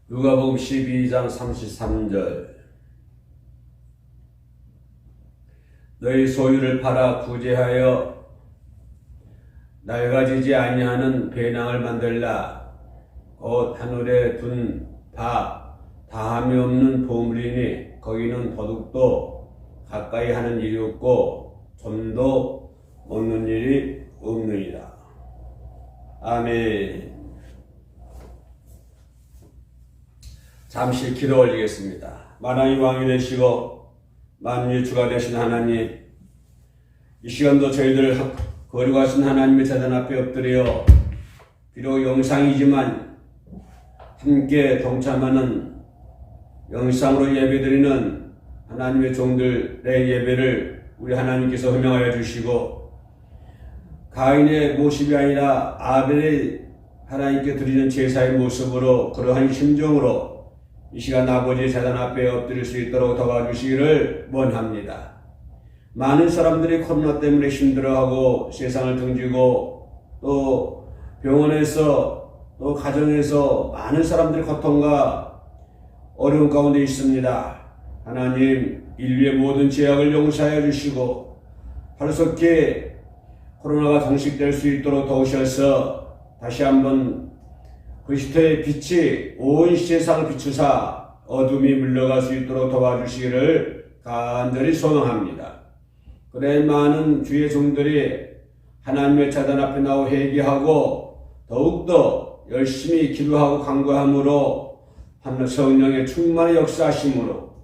누가복음 12장 33절. 너희 소유를 팔아 구제하여 낡아지지 아니하는 배낭을 만들라. 곧 하늘에 둔 다함이 없는 보물이니 거기는 도둑도 가까이 하는 일이 없고 좀도 먹는 일이 없느니라. 아멘. 잠시 기도 올리겠습니다. 만왕의 왕이 되시고 만유의 주가 되신 하나님, 이 시간도 저희들 거룩하신 하나님의 재단 앞에 엎드려 비록 영상이지만 함께 동참하는 영상으로 예배드리는 하나님의 종들의 예배를 우리 하나님께서 허용하여 주시고, 가인의 모습이 아니라 아벨의 하나님께 드리는 제사의 모습으로 그러한 심정으로 이 시간 아버지의 재단 앞에 엎드릴 수 있도록 도와주시기를 원합니다. 많은 사람들이 코로나 때문에 힘들어하고 세상을 등지고 또 병원에서 또 가정에서 많은 사람들이 고통과 어려운 가운데 있습니다. 하나님, 인류의 모든 죄악을 용서하여 주시고 하루속히 코로나가 종식될 수 있도록 도우셔서 다시 한번 그리스도의 빛이 온 세상을 비추사 어둠이 물러갈 수 있도록 도와주시기를 간절히 소망합니다. 그래 많은 주의 종들이 하나님의 재단 앞에 나와 회개하고 더욱더 열심히 기도하고 간구함으로 성령의 충만의 역사하심으로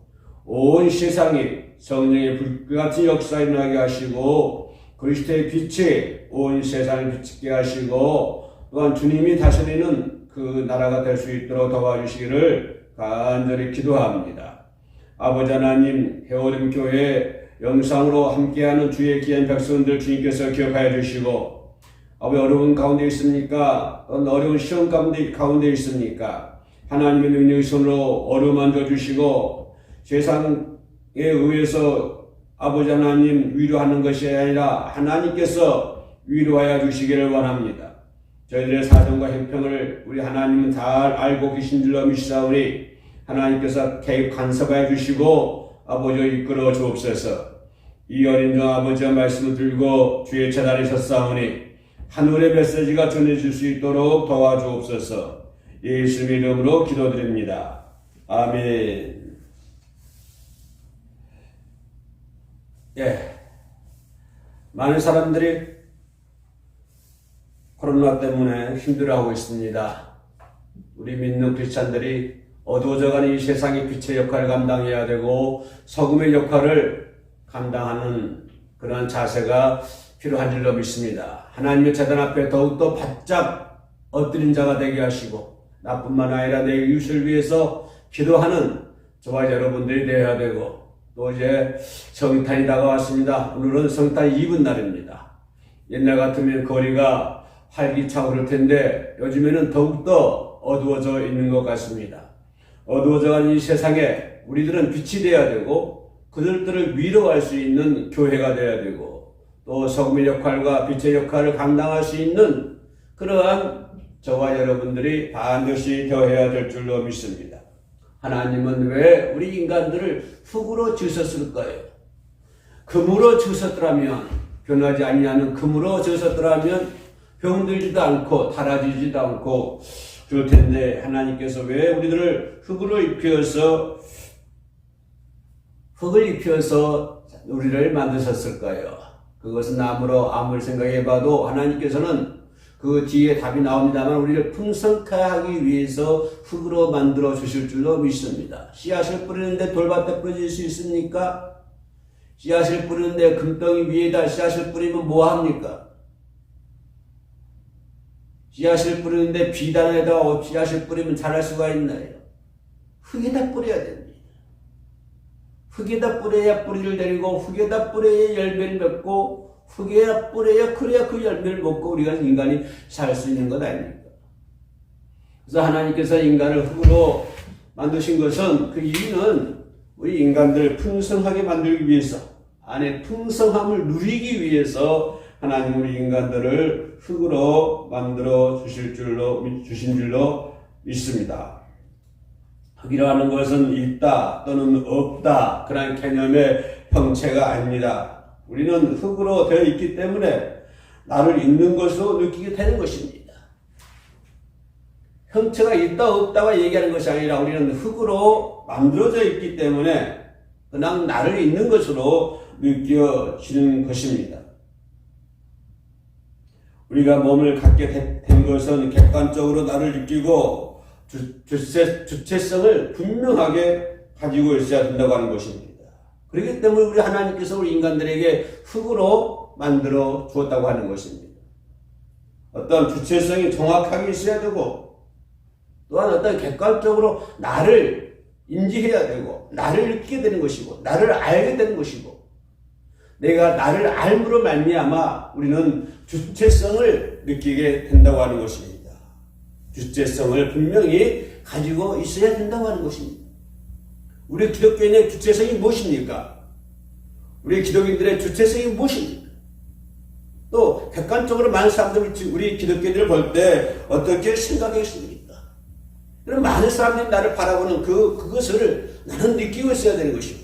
온 세상이 성령의 불같은 역사에 나게 하시고 그리스도의 빛이 온 세상을 비치게 하시고 또한 주님이 다스리는 그 나라가 될 수 있도록 도와주시기를 간절히 기도합니다. 아버지 하나님, 해오림 교회 영상으로 함께하는 주의 귀한 백성들 주님께서 기억하여 주시고, 아버지 어려운 가운데 있습니까? 어려운 시험 가운데 있습니까? 하나님의 능력의 손으로 어루만져 주시고 세상에 의해서 아버지 하나님 위로하는 것이 아니라 하나님께서 위로하여 주시기를 원합니다. 저희들의 사정과 형편을 우리 하나님은 잘 알고 계신 줄로 믿사오니 하나님께서 개입 간섭하여 주시고 아버지여 이끌어 주옵소서. 이 어린 종 아버지의 말씀을 들고 주의 재단에 섰사오니 하늘의 메시지가 전해질 수 있도록 도와주옵소서. 예수의 이름으로 기도드립니다. 아멘. 많은 사람들이 코로나 때문에 힘들어하고 있습니다. 우리 믿는 크리스찬들이 어두워져가는 이 세상의 빛의 역할을 감당해야 되고 소금의 역할을 감당하는 그러한 자세가 필요한 줄로 믿습니다. 하나님의 재단 앞에 더욱더 바짝 엎드린 자가 되게 하시고 나뿐만 아니라 내 이웃을 위해서 기도하는 저와 여러분들이 되어야 되고, 또 이제 성탄이 다가왔습니다. 오늘은 성탄 이브 날입니다. 옛날 같으면 거리가 활기차고 그럴 텐데 요즘에는 더욱더 어두워져 있는 것 같습니다. 어두워져가는 이 세상에 우리들은 빛이 되어야 되고 그들을 위로할 수 있는 교회가 되어야 되고 또 소금의 역할과 빛의 역할을 감당할 수 있는 그러한 저와 여러분들이 반드시 되어야 될 줄로 믿습니다. 하나님은 왜 우리 인간들을 흙으로 지으셨을까요? 금으로 지으셨더라면, 변하지 아니하는 금으로 지으셨더라면 병들지도 않고 타라지지도 않고 그럴 텐데 하나님께서 왜 우리들을 흙을 입혀서 우리를 만드셨을까요? 그것은 아무리 생각해봐도 하나님께서는 그 뒤에 답이 나옵니다만 우리를 풍성케 하기 위해서 흙으로 만들어 주실 줄로 믿습니다. 씨앗을 뿌리는데 돌밭에 뿌려질 수 있습니까? 씨앗을 뿌리는데 금덩이 위에다 씨앗을 뿌리면 뭐합니까? 씨앗을 뿌리는데 비단에다가 씨앗을 뿌리면 자랄 수가 있나요? 흙에다 뿌려야 됩니다. 흙에다 뿌려야 뿌리를 내리고 흙에다 뿌려야 열매를 맺고 흙에다 뿌려야 그래야 그 열매를 먹고 우리가 인간이 살 수 있는 것 아닙니까? 그래서 하나님께서 인간을 흙으로 만드신 것은 그 이유는 우리 인간들을 풍성하게 만들기 위해서, 안에 풍성함을 누리기 위해서 하나님 우리 인간들을 흙으로 만들어 주신 줄로 믿습니다. 흙이라 하는 것은 있다 또는 없다 그런 개념의 형체가 아닙니다. 우리는 흙으로 되어 있기 때문에 나를 있는 것으로 느끼게 되는 것입니다. 형체가 있다 없다가 얘기하는 것이 아니라 우리는 흙으로 만들어져 있기 때문에 그냥 나를 있는 것으로 느껴지는 것입니다. 우리가 몸을 갖게 된 것은 객관적으로 나를 느끼고 주체성을 분명하게 가지고 있어야 된다고 하는 것입니다. 그렇기 때문에 우리 하나님께서 우리 인간들에게 흙으로 만들어 주었다고 하는 것입니다. 어떤 주체성이 정확하게 있어야 되고 또한 어떤 객관적으로 나를 인지해야 되고 나를 느끼게 되는 것이고 나를 알게 되는 것이고 내가 나를 알므로 말미암아 우리는 주체성을 느끼게 된다고 하는 것입니다. 주체성을 분명히 가지고 있어야 된다고 하는 것입니다. 우리 기독교인의 주체성이 무엇입니까? 우리 기독인들의 주체성이 무엇입니까? 또 객관적으로 많은 사람들이 우리 기독교인들을 볼 때 어떻게 생각했습니까? 그럼 많은 사람들이 나를 바라보는 그것을 나는 느끼고 있어야 되는 것이고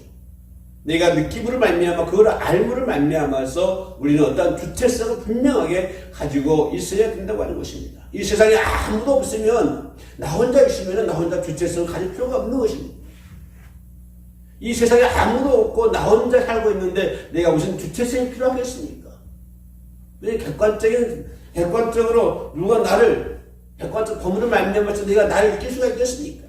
내가 느낌으로 말미암아 그걸 알므로 말미암아서 우리는 어떤 주체성을 분명하게 가지고 있어야 된다고 하는 것입니다. 이 세상에 아무도 없으면 나 혼자 있으면 나 혼자 주체성을 가질 필요가 없는 것입니다. 이 세상에 아무도 없고 나 혼자 살고 있는데 내가 무슨 주체성이 필요하겠습니까? 객관적으로 누가 나를 객관적 범위로 말미암아서 내가 나를 느낄 수가 있겠습니까?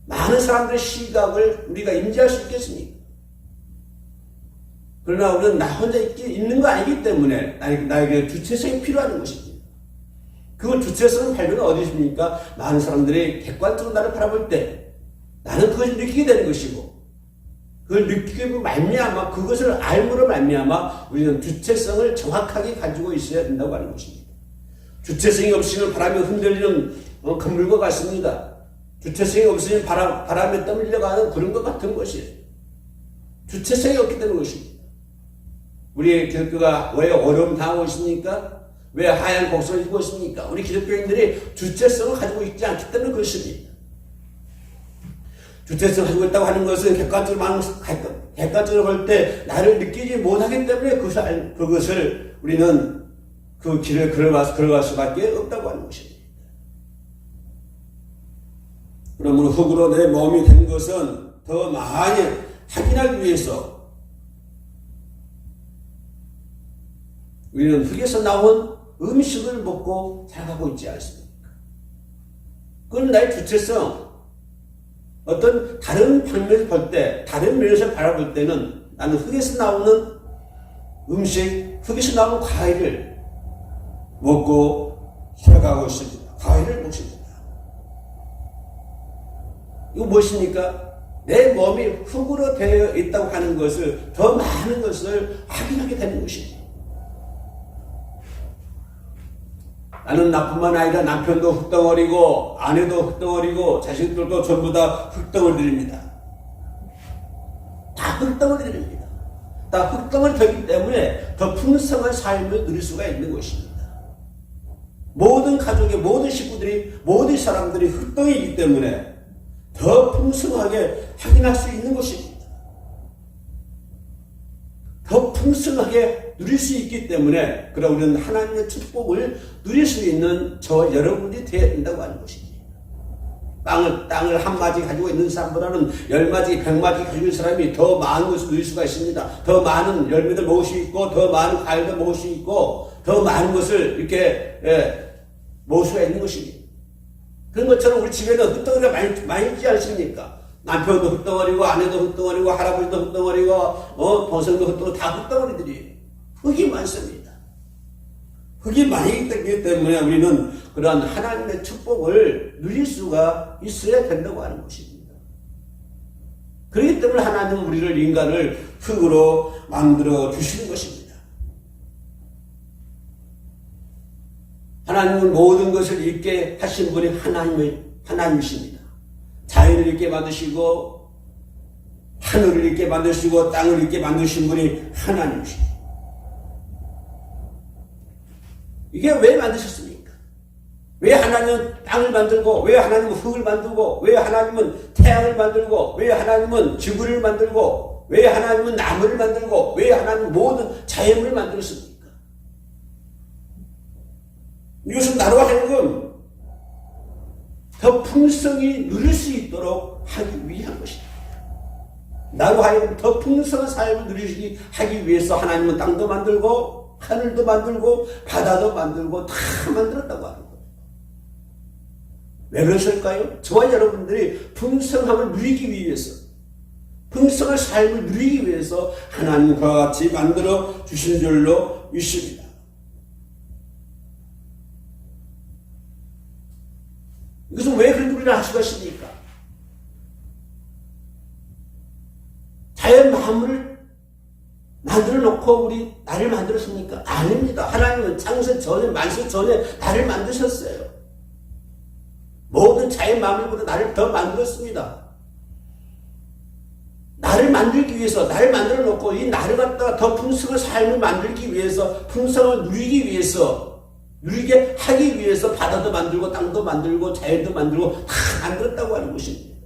많은 사람들의 시각을 우리가 인지할 수 있겠습니까? 그러나 우리는 나 혼자 있는 거 아니기 때문에 나에게 주체성이 필요한 것입니다. 그 주체성의 발견은 어디 있습니까? 많은 사람들이 객관적으로 나를 바라볼 때 나는 그것을 느끼게 되는 것이고 그걸 느끼고 말미암아 그것을 알므로 말미암아 우리는 주체성을 정확하게 가지고 있어야 된다고 하는 것입니다. 주체성이 없으면 바람에 흔들리는 그물과 같습니다. 주체성이 없으면 바람에 떠밀려가는 구름과 같은 것이에요. 주체성이 없기 때문에 것입니다. 우리 기독교가 왜 어려움 당하고 있습니까? 왜 하얀 곡선을 입고 있습니까? 우리 기독교인들이 주체성을 가지고 있지 않기 때문에 그렇습니다. 주체성을 가지고 있다고 하는 것은 객관적으로 볼 때 나를 느끼지 못하기 때문에 그것을 우리는 그 길을 걸어갈 수밖에 없다고 하는 것입니다. 그러므로 흙으로 내 몸이 된 것은 더 많이 확인하기 위해서 우리는 흙에서 나온 음식을 먹고 살아가고 있지 않습니까? 그건 나의 주체성, 어떤 다른 방면에서 볼 때, 다른 면에서 바라볼 때는 나는 흙에서 나오는 음식, 흙에서 나오는 과일을 먹고 살아가고 있습니다. 과일을 먹습니다. 이거 무엇입니까? 내 몸이 흙으로 되어 있다고 하는 것을 더 많은 것을 확인하게 되는 것입니다. 나는 나뿐만 아니라 남편도 흙덩어리고 아내도 흙덩어리고 자식들도 전부 다 흙덩어리들입니다. 다 흙덩어리들입니다. 다 흙덩어리 되기 때문에 더 풍성한 삶을 누릴 수가 있는 것입니다. 모든 가족의 모든 식구들이 모든 사람들이 흙덩이이기 때문에 더 풍성하게 확인할 수 있는 것입니다. 더 풍성하게 누릴 수 있기 때문에 그럼 우리는 하나님의 축복을 누릴 수 있는 저 여러분이 되어야 된다고 하는 것입니다. 땅을 한 마디 가지고 있는 사람보다는 10마디, 100마디 가지고 있는 사람이 더 많은 것을 누릴 수가 있습니다. 더 많은 열매를 먹을 수 있고 더 많은 과일도 먹을 수 있고 더 많은 것을 이렇게 먹을 수가 있는 것입니다. 그런 것처럼 우리 집에는 흙덩어리가 많이 있지 않습니까? 남편도 흙덩어리고 아내도 흙덩어리고 할아버지도 흙덩어리고 동생도 흙덩어리 다 흙덩어리들이에요. 흙이 많습니다. 흙이 많이 있기 때문에 우리는 그러한 하나님의 축복을 누릴 수가 있어야 된다고 하는 것입니다. 그렇기 때문에 하나님은 우리를 인간을 흙으로 만들어 주시는 것입니다. 하나님은 모든 것을 있게 하신 분이 하나님이십니다. 자연을 있게 만드시고 하늘을 있게 만드시고 땅을 있게 만드신 분이 하나님이십니다. 이게 왜 만드셨습니까? 왜 하나님은 땅을 만들고, 왜 하나님은 흙을 만들고, 왜 하나님은 태양을 만들고, 왜 하나님은 지구를 만들고, 왜 하나님은 나무를 만들고, 왜 하나님은 모든 자연을 만들었습니까? 이것은 나로 하여금 더 풍성히 누릴 수 있도록 하기 위한 것입니다. 나로 하여금 더 풍성한 삶을 누리기 하기 위해서 하나님은 땅도 만들고 하늘도 만들고 바다도 만들고 다 만들었다고 하는 거예요. 왜 그러실까요? 저와 여러분들이 풍성함을 누리기 위해서, 풍성한 삶을 누리기 위해서 하나님과 같이 만들어 주신 줄로 믿습니다. 이것은 왜 그런 우리를 할 수가 있습니까? 자연 만물을 만들어 놓고 우리 나를 만들었습니까? 아닙니다. 하나님은 창세 전에, 만세 전에 나를 만드셨어요. 모든 자연 만물보다 나를 더 만들었습니다. 나를 만들기 위해서, 나를 만들어 놓고 이 나를 갖다가 더 풍성한 삶을 만들기 위해서, 풍성을 누리기 위해서, 누리게 하기 위해서 바다도 만들고 땅도 만들고 자연도 만들고 다 만들었다고 하는 것입니다.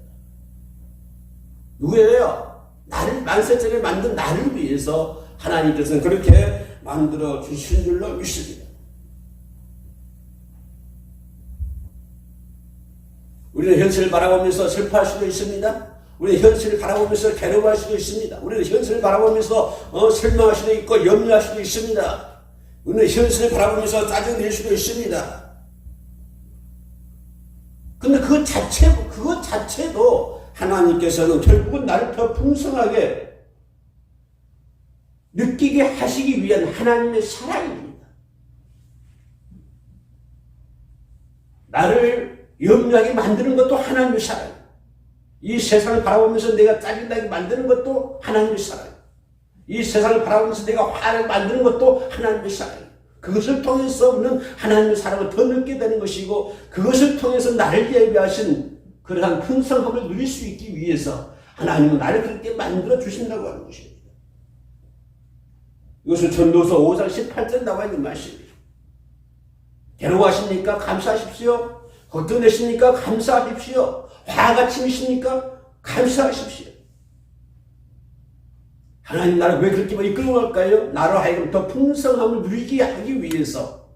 누구예요? 나를 만세전에 만든 나를 위해서 하나님께서는 그렇게 만들어 주신 줄로 믿습니다. 우리는 현실을 바라보면서 슬퍼할 수도 있습니다. 우리는 현실을 바라보면서 괴로워할 수도 있습니다. 우리는 현실을 바라보면서 실망할 수도 있고 염려할 수도 있습니다. 우리는 현실을 바라보면서 짜증낼 수도 있습니다. 근데 그것 자체도 하나님께서는 결국은 나를 더 풍성하게 느끼게 하시기 위한 하나님의 사랑입니다. 나를 염려하게 만드는 것도 하나님의 사랑. 이 세상을 바라보면서 내가 짜증나게 만드는 것도 하나님의 사랑. 이 세상을 바라보면서 내가 화를 만드는 것도 하나님의 사랑. 그것을 통해서 우리는 하나님의 사랑을 더 느끼게 되는 것이고, 그것을 통해서 나를 예비하신 그러한 풍성함을 누릴 수 있기 위해서 하나님은 나를 그렇게 만들어 주신다고 하는 것입니다. 이것은 전도서 5장 18절에 나와 있는 말씀입니다. 괴로워하십니까? 감사하십시오. 걱정되십니까? 감사하십시오. 화가 치미십니까? 감사하십시오. 하나님 나를 왜 그렇게 이끌고 갈까요? 나로 하여금 더 풍성함을 누리게 하기 위해서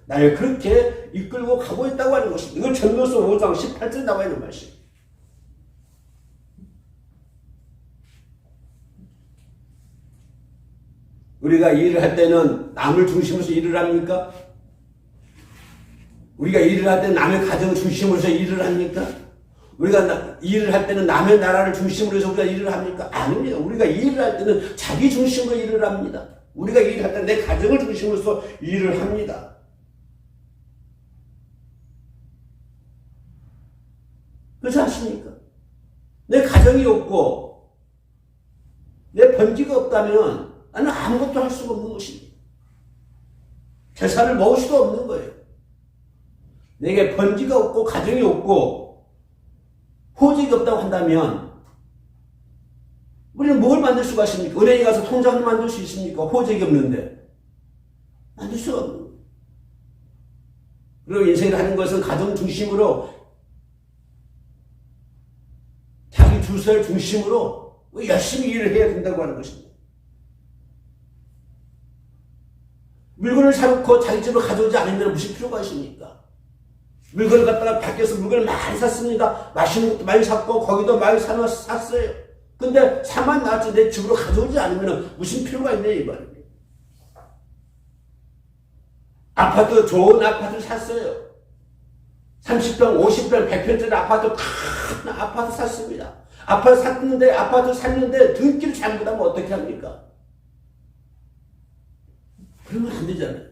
나를 그렇게 이끌고 가고 있다고 하는 것입니다. 이건 전도서 5장 18절에 나와 있는 말씀입니다. 우리가 일을 할 때는 남을 중심으로서 일을 합니까? 우리가 일을 할 때는 남의 가정을 중심으로서 일을 합니까? 우리가 일을 할 때는 남의 나라를 중심으로 해서 우리가 일을 합니까? 아닙니다. 우리가 일을 할 때는 자기 중심으로 일을 합니다. 우리가 일을 할 때는 내 가정을 중심으로서 일을 합니다. 그렇지 않습니까? 내 가정이 없고 내 번지가 없다면 나는 아무것도 할 수가 없는 것입니다. 재산을 모을 수도 없는 거예요. 내게 번지가 없고 가정이 없고 호적이 없다고 한다면 우리는 뭘 만들 수가 있습니까? 은행에 가서 통장을 만들 수 있습니까? 호적이 없는데 만들 수가 없는 거예요. 그리고 인생을 하는 것은 가정 중심으로 자기 주소를 중심으로 열심히 일을 해야 된다고 하는 것입니다. 물건을 사놓고 자기 집으로 가져오지 않으면 무슨 필요가 있습니까? 물건을 갖다가 밖에서 물건을 많이 샀습니다. 맛있는 것도 많이 샀고 거기도 많이 샀어요. 근데 사만 나왔지 내 집으로 가져오지 않으면 무슨 필요가 있냐 이 말입니다. 아파트 좋은 아파트를 샀어요. 30평, 50평, 100평짜리 아파트 큰 아파트 샀습니다. 아파트 샀는데 등기를 잘못하면 어떻게 합니까? 그러면 안 되잖아요.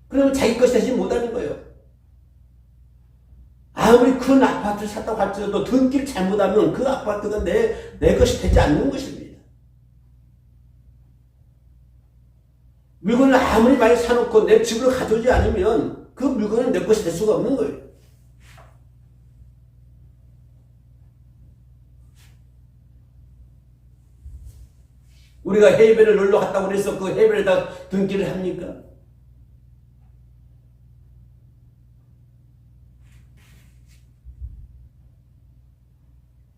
그러면 자기 것이 되지 못하는 거예요. 아무리 큰 아파트를 샀다고 할지라도 등기를 잘못하면 그 아파트가 내 것이 되지 않는 것입니다. 물건을 아무리 많이 사놓고 내 집으로 가져오지 않으면 그 물건은 내 것이 될 수가 없는 거예요. 우리가 해변을 놀러 갔다고 해서 그 해변에다 등기를 합니까?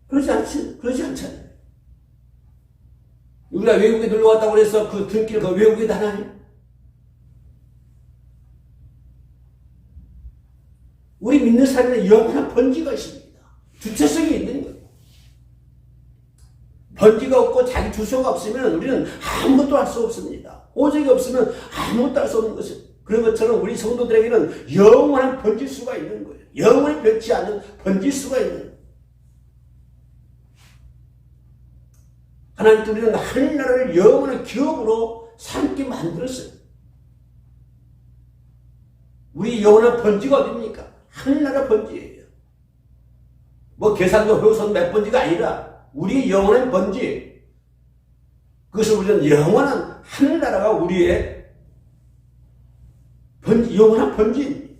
그러지 않잖아요. 우리가 외국에 놀러 갔다고 해서 그 등기를 그 외국에다 하나요? 우리 믿는 사람에는 영원한 번지가 있습니다. 주체성이 있는 거예요. 번지가 없고 자기 주소가 없으면 우리는 아무것도 할 수 없습니다. 오직이 없으면 아무것도 할 수 없는 것이에요. 그런 것처럼 우리 성도들에게는 영원한 번질 수가 있는 거예요. 영원히 변치 않는 번질 수가 있는 거예요. 하나님 우리는 하늘나라를 영원한 기업으로 삼게 만들었어요. 우리 영원한 번지가 어딥니까? 하늘나라 번지예요. 뭐 계산도 효선 몇 번지가 아니라 우리의 영원한 번지. 그것을 우리는 영원한 하늘나라가 우리의 번지, 영원한 번지입니다.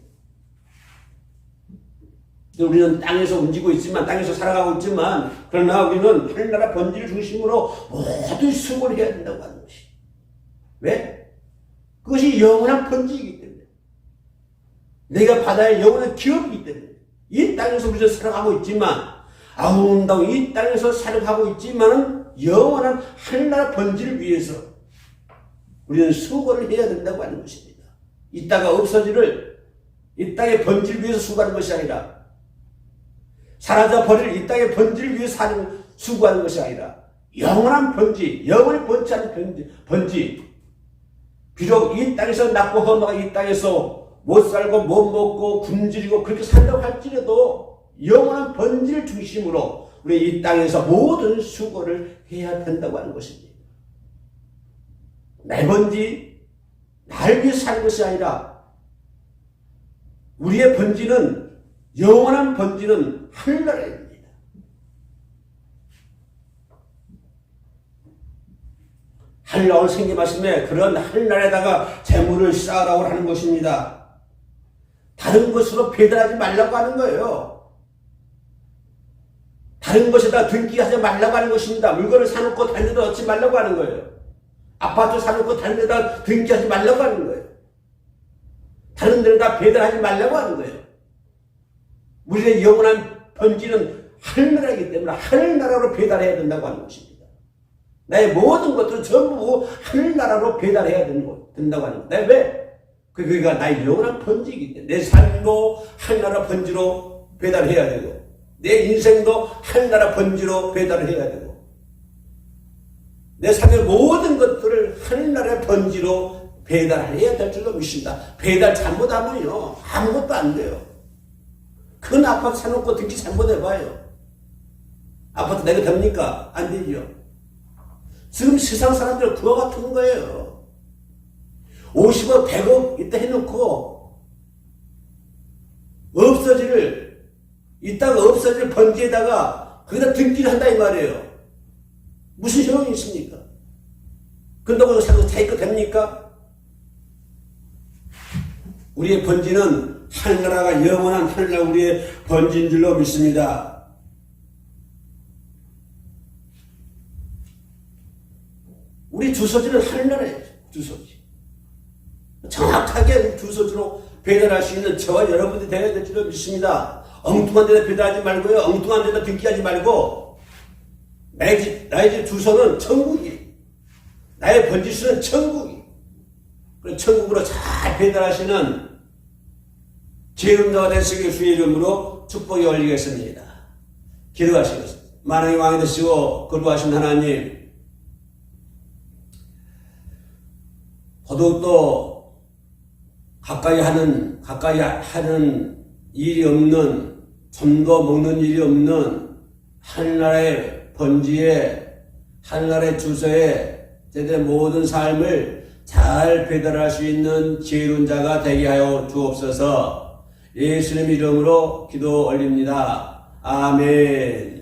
우리는 땅에서 움직이고 있지만, 땅에서 살아가고 있지만, 그러나 우리는 하늘나라 번지를 중심으로 모든 수고를 해야 된다고 하는 것이. 왜? 그것이 영원한 번지이기 때문에. 내가 바다의 영원한 기업이기 때문에. 이 땅에서 우리는 살아가고 있지만, 아름다운 이 땅에서 살아가고 있지만, 영원한 하늘나라 번지를 위해서 우리는 수고를 해야 된다고 하는 것입니다. 이 땅가 없어지를, 이 땅의 번지를 위해서 수고하는 것이 아니라, 사라져 버릴 이 땅의 번지를 위해 수고하는 것이 아니라 영원한 번지, 영원히 번지 않는 번지. 비록 이 땅에서 낳고 험하고 이 땅에서 못 살고 못 먹고 굶주리고 그렇게 산다고 할지라도 영원한 번지를 중심으로 우리 이 땅에서 모든 수고를 해야 된다고 하는 것입니다. 내 번지, 나를 위해 사는 것이 아니라 우리의 번지는 영원한 번지는 하늘나라입니다. 하늘나라를 생기 말씀에 그런 하늘나라에다가 재물을 쌓으라고 하는 것입니다. 다른 것으로 배달하지 말라고 하는 거예요. 다른 것에다 등기하지 말라고 하는 것입니다. 물건을 사놓고 다른 데다 넣지 말라고 하는 거예요. 아파트 사놓고 다른 데다 등기하지 말라고 하는 거예요. 다른 데다 배달하지 말라고 하는 거예요. 우리의 영원한 번지는 하늘나라이기 때문에 하늘나라로 배달해야 된다고 하는 것입니다. 나의 모든 것들은 전부 하늘나라로 배달해야 된다고 하는 거예요. 왜? 그게 나의 영원한 번지이기 때문에 내 삶도 하늘나라 번지로 배달해야 되고 내 인생도 하늘나라 번지로 배달을 해야 되고 내 삶의 모든 것들을 하늘나라의 번지로 배달해야 될 줄로 믿습니다. 배달 잘못하면요 아무것도 안 돼요. 큰 아파트 사놓고 등기 잘못해봐요. 아파트 내가 됩니까? 안 되죠. 지금 세상 사람들은 그와 같은 거예요. 50억, 100억 이따 해놓고 이따가 없어질 번지에다가 거기다 등기를 한다 이 말이에요. 무슨 소용이 있습니까? 그런다고 자꾸 자기 거 됩니까? 우리의 번지는 하늘나라가 영원한 하늘나라 우리의 번지인 줄로 믿습니다. 우리 주소지는 하늘나라예요. 주소지. 정확하게 주소지로 배달할 수 있는 저와 여러분들이 되어야 될 줄로 믿습니다. 엉뚱한 데다 배달하지 말고요. 엉뚱한 데다 등기하지 말고 나의 집 주소는 천국이 나의 번지수는 천국이 그런 천국으로 잘 배달하시는 죄음자가 되시길 주의 이름으로 축복이 올리겠습니다. 기도하시겠습니다. 만왕의 왕이 되시고 거룩하신 하나님 더더욱더 가까이 하는 일이 없는 점거 먹는 일이 없는 하늘나라의 번지에 하늘나라의 주소에 제대로 모든 삶을 잘 배달할 수 있는 지혜로운 자가 되게 하여 주옵소서. 예수님 이름으로 기도 올립니다. 아멘.